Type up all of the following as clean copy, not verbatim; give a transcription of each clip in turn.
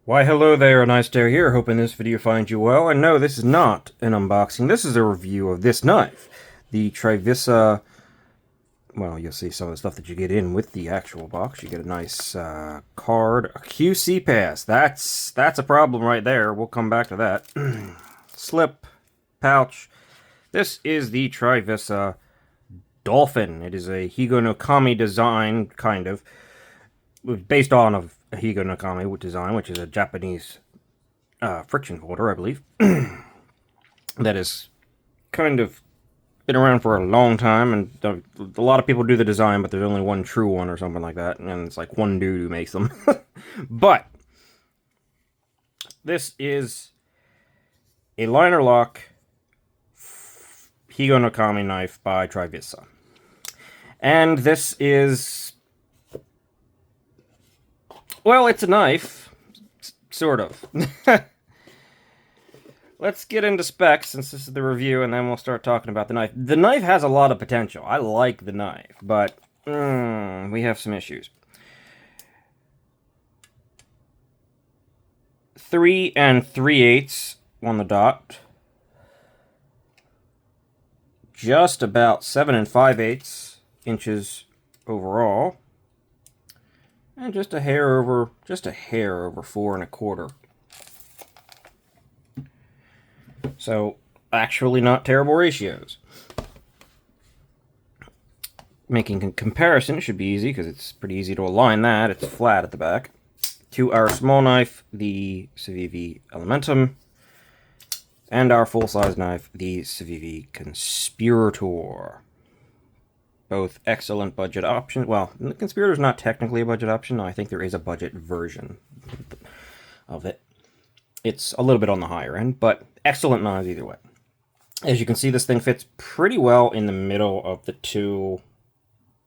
Why hello there, Nice Dare here, hoping this video finds you well. And no, this is not an unboxing, this is a review of this knife. The Trivisa, well, you'll see some of the stuff that you get in with the actual box. You get a nice card, a QC pass. That's a problem right there, we'll come back to that. Slip, pouch. This is the Trivisa Dolphin. It is a Higo no Kami design, kind of, based on a Higo no Kami design, which is a Japanese friction holder, I believe. That is kind of been around for a long time, and a lot of people do the design, but there's only one true one or something like that, and it's like one dude who makes them. But this is a liner lock Higo no Kami knife by Trivisa. And this is, well, it's a knife, sort of. Let's get into specs, since this is the review, and then we'll start talking about the knife. The knife has a lot of potential. I like the knife, but we have some issues. 3 3/8 on the dot. Just about 7 5/8 inches overall. And just a hair over 4 1/4. So, actually not terrible ratios. Making a comparison should be easy, because it's pretty easy to align that. It's flat at the back. To our small knife, the Civivi Elementum, and our full-size knife, the Civivi Conspirator. Both excellent budget options. Well, the Conspirator is not technically a budget option. I think there is a budget version of it. It's a little bit on the higher end, but excellent knives either way. As you can see, this thing fits pretty well in the middle of the two.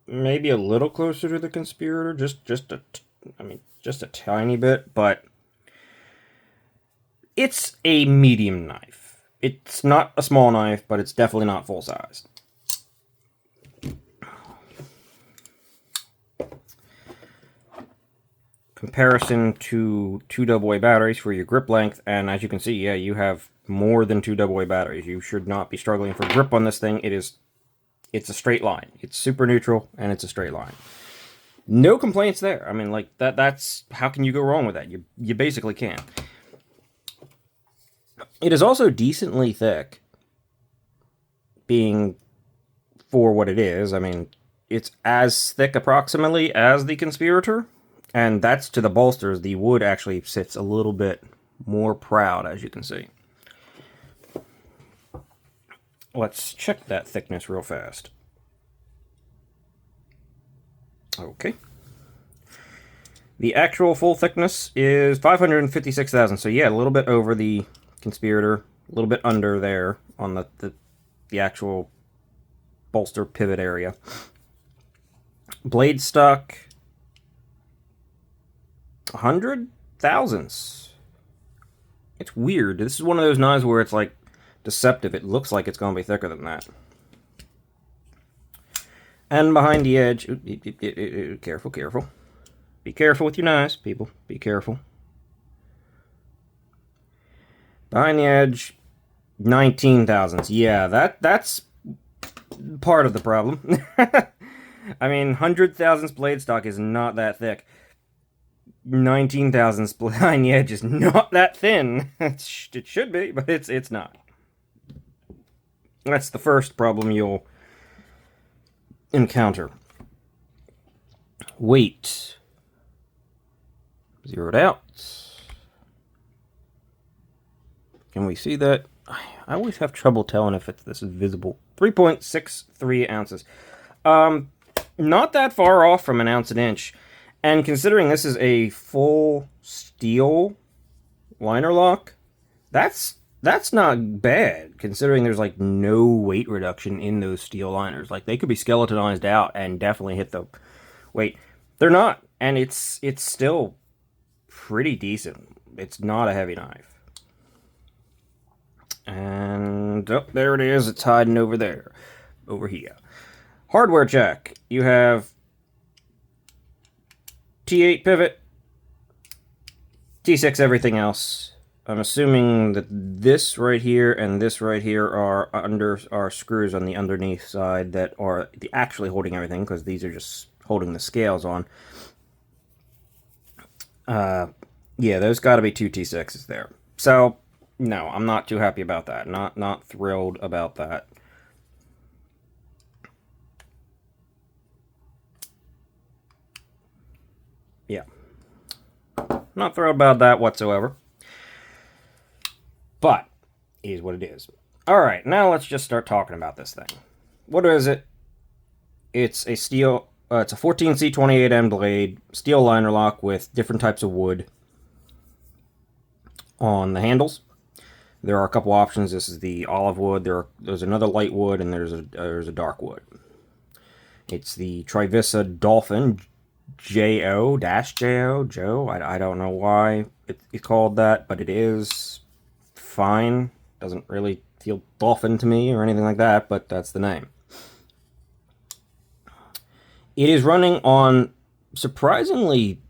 Maybe a little closer to the Conspirator, just a tiny bit, but it's a medium knife. It's not a small knife, but it's definitely not full-sized. Comparison to 2 AA batteries for your grip length, and as you can see, yeah, you have more than 2 AA batteries. You should not be struggling for grip on this thing. It's a straight line. It's super neutral, and it's a straight line. No complaints there. I mean, like, that's, how can you go wrong with that? You basically can't. It is also decently thick, being for what it is. I mean, it's as thick approximately as the Conspirator, and that's to the bolsters. The wood actually sits a little bit more proud, as you can see. Let's check that thickness real fast. Okay. The actual full thickness is 556 thousandths. So yeah, a little bit over the Conspirator, a little bit under there on the actual bolster pivot area. Blade stock, 100 thousandths. It's weird. This is one of those knives where it's like deceptive. It looks like it's going to be thicker than that. And behind the edge, careful, careful. Be careful with your knives, people. Be careful. Behind the edge, 19 thousandths. Yeah, that's part of the problem. I mean, 100 thousandths blade stock is not that thick. 19 thousandths behind the edge is not that thin. It should be, but it's not. That's the first problem you'll encounter. Weight. Zeroed out. Can we see that? I always have trouble telling if this is visible. 3.63 ounces. Not that far off from an ounce an inch. And considering this is a full steel liner lock, that's not bad, considering there's like no weight reduction in those steel liners. Like, they could be skeletonized out and definitely hit the weight. They're not, and it's still pretty decent. It's not a heavy knife. And oh, there it is. It's hiding over there, over here. Hardware check. You have T8 pivot, T6 everything else. I'm assuming that this right here and this right here are screws on the underneath side that are actually holding everything, because these are just holding the scales on. Yeah, there's got to be 2 T6s there. So, no, I'm not too happy about that. Not thrilled about that. Yeah. Not thrilled about that whatsoever. But, it is what it is. Alright, now let's just start talking about this thing. What is it? It's a steel... it's a 14C28N blade, steel liner lock with different types of wood on the handles. There are a couple options. This is the olive wood. There's another light wood, and there's a dark wood. It's the Trivisa Dolphin Joe. I don't know why it's called that, but it is fine. Doesn't really feel dolphin to me or anything like that, but that's the name. It is running on surprisingly...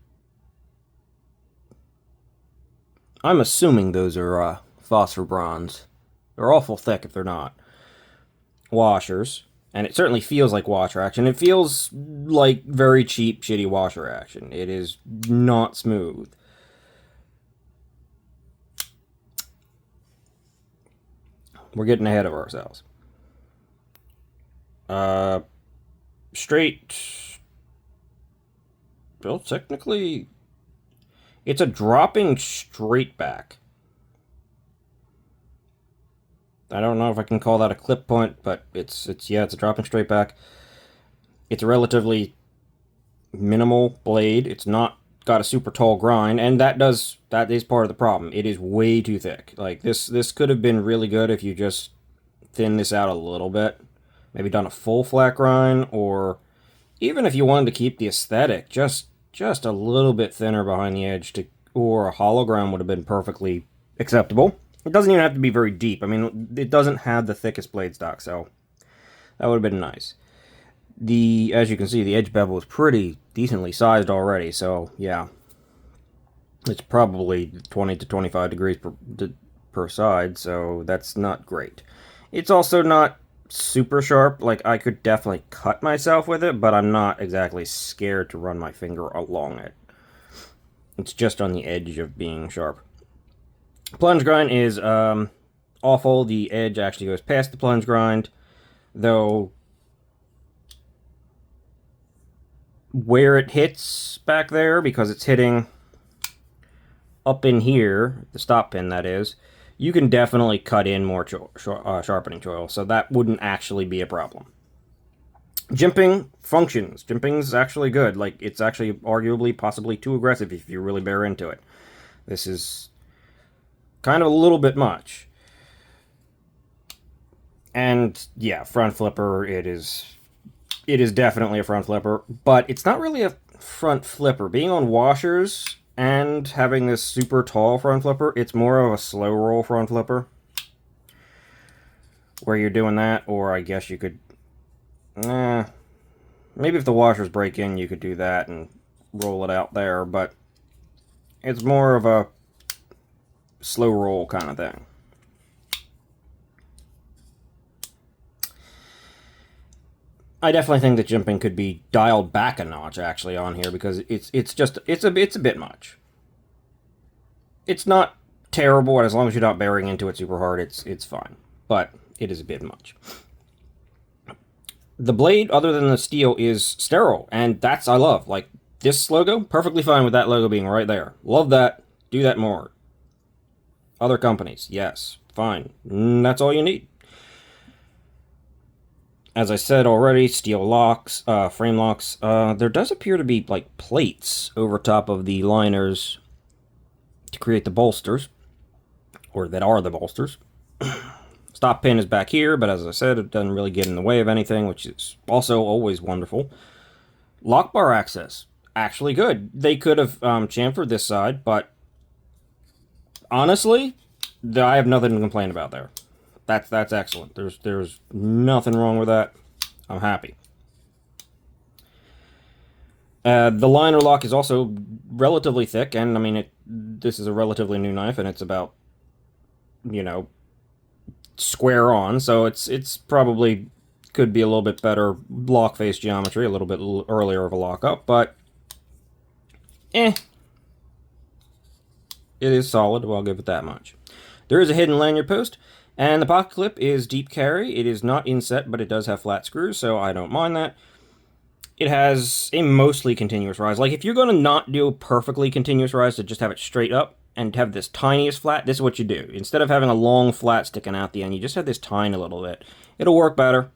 I'm assuming those are phosphor bronze. They're awful thick if they're not. Washers. And it certainly feels like washer action. It feels like very cheap, shitty washer action. It is not smooth. We're getting ahead of ourselves. Straight... Well, technically... It's a dropping straight back. I don't know if I can call that a clip point, but it's a dropping straight back. It's a relatively minimal blade. It's not got a super tall grind, and that is part of the problem. It is way too thick. Like this could have been really good if you just thin this out a little bit. Maybe done a full flat grind, or even if you wanted to keep the aesthetic, just a little bit thinner behind the edge, or a hollow grind would have been perfectly acceptable. It doesn't even have to be very deep. I mean, it doesn't have the thickest blade stock, so that would have been nice. As you can see, the edge bevel is pretty decently sized already, so yeah. It's probably 20 to 25 degrees per side, so that's not great. It's also not super sharp. Like, I could definitely cut myself with it, but I'm not exactly scared to run my finger along it. It's just on the edge of being sharp. Plunge grind is awful. The edge actually goes past the plunge grind, though where it hits back there, because it's hitting up in here, the stop pin that is, you can definitely cut in more sharpening choil, so that wouldn't actually be a problem. Jimping functions. Jimping is actually good. Like, it's actually arguably possibly too aggressive if you really bear into it. This is kind of a little bit much. And yeah, front flipper, it is definitely a front flipper, but it's not really a front flipper. Being on washers and having this super tall front flipper, it's more of a slow roll front flipper, where you're doing that, or I guess you could, maybe if the washers break in, you could do that and roll it out there, but it's more of a slow roll kind of thing. I definitely think that jimping could be dialed back a notch actually on here, because it's a bit much. It's not terrible, and as long as you're not bearing into it super hard, it's fine. But it is a bit much. The blade, other than the steel, is sterile, and that's I love. Like, this logo, perfectly fine with that logo being right there. Love that. Do that more. Other companies, yes, fine. That's all you need. As I said already, steel locks, frame locks. There does appear to be, like, plates over top of the liners to create the bolsters, or that are the bolsters. Stop pin is back here, but as I said, it doesn't really get in the way of anything, which is also always wonderful. Lock bar access, actually good. They could have chamfered this side, but honestly, I have nothing to complain about there. That's excellent. There's nothing wrong with that. I'm happy. The liner lock is also relatively thick, and I mean, this is a relatively new knife, and it's about, you know, square on, so it's probably could be a little bit better lock face geometry, a little bit earlier of a lockup, but it is solid. Well, I'll give it that much. There is a hidden lanyard post, and the pocket clip is deep carry. It is not inset, but it does have flat screws, so I don't mind that. It has a mostly continuous rise. Like, if you're going to not do a perfectly continuous rise to just have it straight up and have this tiniest flat, this is what you do. Instead of having a long flat sticking out the end, you just have this tiny little bit. It'll work better.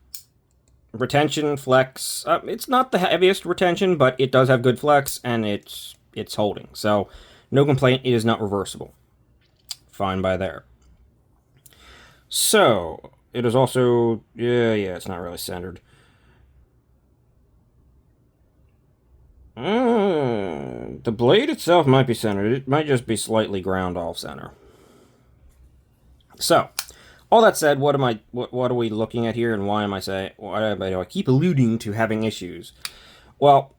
Retention, flex, it's not the heaviest retention, but it does have good flex, and it's holding. So, no complaint, it is not reversible. Fine by there. So, it is also, yeah, it's not really centered. The blade itself might be centered. It might just be slightly ground off center. So, all that said, what are we looking at here, and why do I keep alluding to having issues? Well,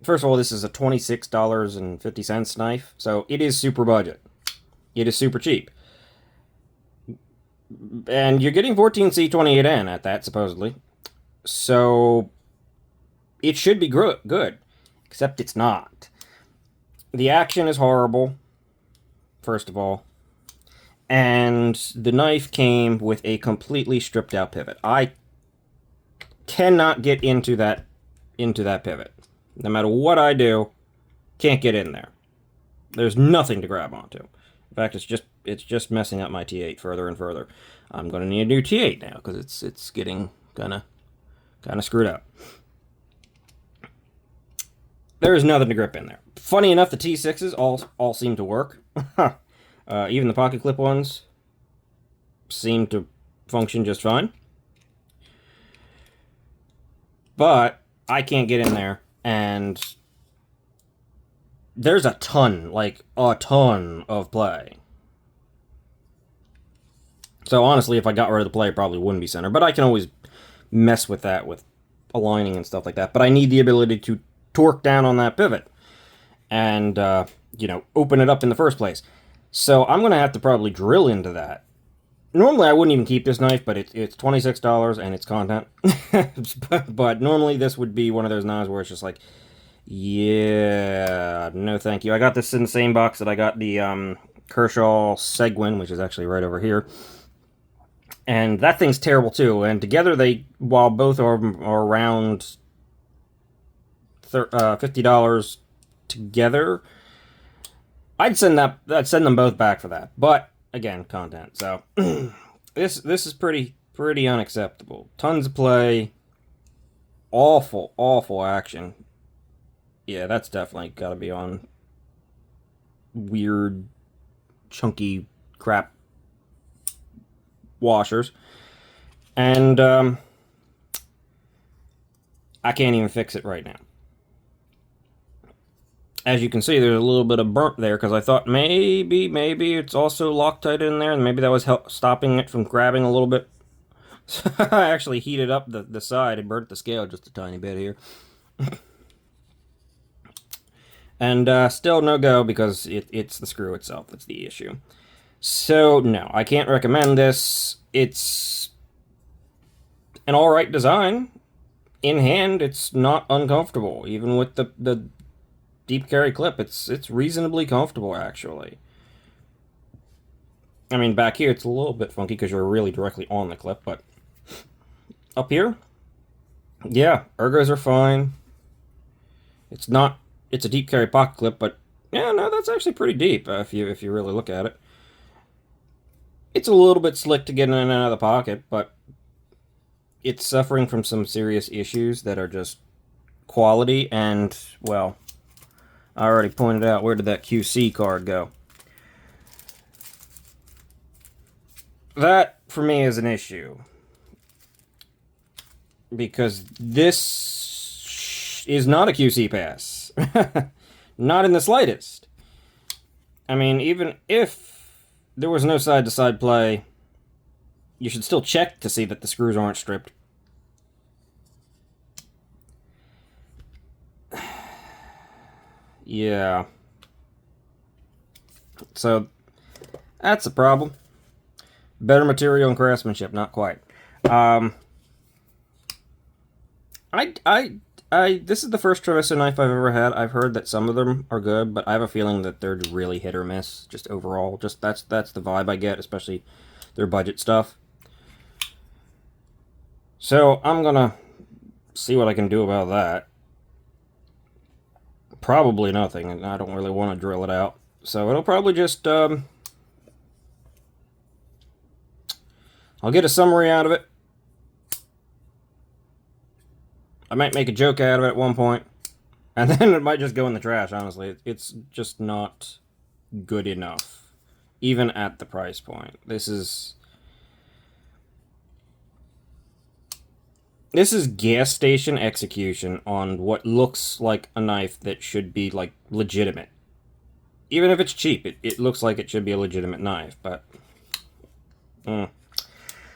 first of all, this is a $26.50 knife, so it is super budget. It is super cheap. And you're getting 14C28N at that, supposedly. So, it should be good. Except it's not. The action is horrible, first of all. And the knife came with a completely stripped out pivot. I cannot get into that pivot. No matter what I do, can't get in there. There's nothing to grab onto. In fact, it's just messing up my T8 further and further. I'm gonna need a new T8 now because it's getting kinda screwed up. There is nothing to grip in there. Funny enough, the T6s all seem to work. Even the pocket clip ones seem to function just fine. But I can't get in there, and there's a ton of play. So honestly, if I got rid of the play, it probably wouldn't be center. But I can always mess with that with aligning and stuff like that. But I need the ability to torque down on that pivot and, open it up in the first place. So I'm going to have to probably drill into that. Normally I wouldn't even keep this knife, but it's $26 and it's content. but normally this would be one of those knives where it's just like, yeah, no thank you. I got this in the same box that I got the Kershaw Seguin, which is actually right over here. And that thing's terrible too. And together while both are around $50 together, I'd send them both back for that. But again, content. So this is pretty unacceptable. Tons of play, awful action. Yeah, that's definitely got to be on weird, chunky crap washers, and I can't even fix it right now. As you can see, there's a little bit of burnt there because I thought maybe it's also Loctite in there, and maybe that was stopping it from grabbing a little bit. So I actually heated up the side and burnt the scale just a tiny bit here. And still no go because it's the screw itself that's the issue. So no, I can't recommend this. It's an alright design. In hand, it's not uncomfortable. Even with the deep carry clip, it's reasonably comfortable, actually. I mean, back here it's a little bit funky because you're really directly on the clip, but up here, yeah, ergos are fine. It's a deep carry pocket clip, but yeah, no, that's actually pretty deep if you really look at it. It's a little bit slick to get in and out of the pocket, but it's suffering from some serious issues that are just quality, and, well, I already pointed out, where did that QC card go? That, for me, is an issue. Because this is not a QC pass. Not in the slightest. I mean, even if there was no side-to-side play, you should still check to see that the screws aren't stripped. Yeah. So, that's a problem. Better material and craftsmanship, not quite. This is the first Trivisa knife I've ever had. I've heard that some of them are good, but I have a feeling that they're really hit or miss, just overall. Just that's the vibe I get, especially their budget stuff. So, I'm gonna see what I can do about that. Probably nothing, and I don't really want to drill it out. So, it'll probably just, I'll get a summary out of it. I might make a joke out of it at one point, and then it might just go in the trash, honestly. It's just not good enough, even at the price point. This is gas station execution on what looks like a knife that should be, like, legitimate. Even if it's cheap, it looks like it should be a legitimate knife, but...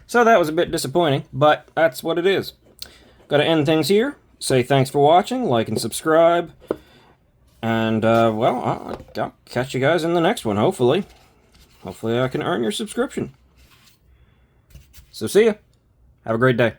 So that was a bit disappointing, but that's what it is. Gotta end things here. Say thanks for watching, like and subscribe. And, well, I'll catch you guys in the next one, hopefully. Hopefully I can earn your subscription. So see ya. Have a great day.